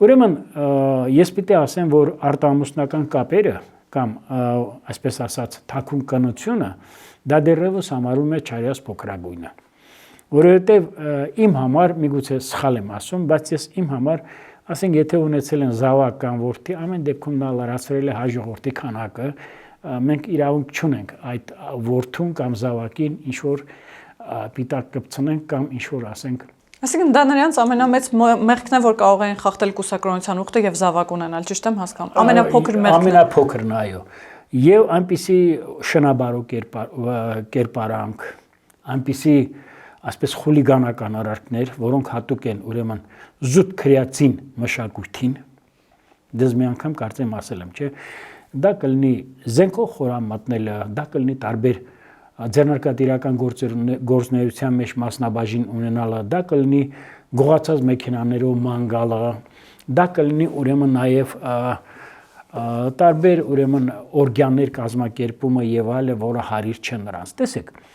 Ուրեմն ես պիտի ասեմ, որ արտամուսնական կապերը կամ այսպես ասած թաքուն կնությունը դա դեռևս համարում է չարյաս փոքրագույնը, որովհետև իմ համար միգուցե սխալ եմ ասում, բայց ես իմ համար ասենք եթե ունեցել են զավակ կամ որդի, ամեն դեպքում նա լրացրել է հայ ժողովրդի քանակը, մենք իրավունք չունենք այդ որդուն կամ զավակին ինչ որ պիտակ կպցնենք կամ ինչ որ ասենք Այսինքն դա նրանց ամենամեծ մեղքն է, որ կարող են խախտել կուսակրոնության ուխտը եւ զավակ ունենալ, ճիշտ եմ հասկանում։ Ամենափոքր մեղքն է։ Ամենափոքրն, այո։ Եվ այնպիսի շնաբարո կերպարանք, այնպիսի այսպես խուլիգանական արարքներ, որոնք հատուկ են ուրեմն զուտ քրեացին մշակույթին, դες մի անգամ կարծեմ ասել եմ, չէ՞, դա կլինի զենքով խորամատնելը, դա կլինի տարբեր ձեռնարկատիրական գործունեության մեջ մասնաբաժին ունենալը, դա կլինի գողացած մեքենաներով ման գալը, դա կլինի ուրեմն նաև տարբեր ուրեմն օրգաններ կազմակերպումը եւ այլը, որը հարիր չեն նրանց։ Տեսեք,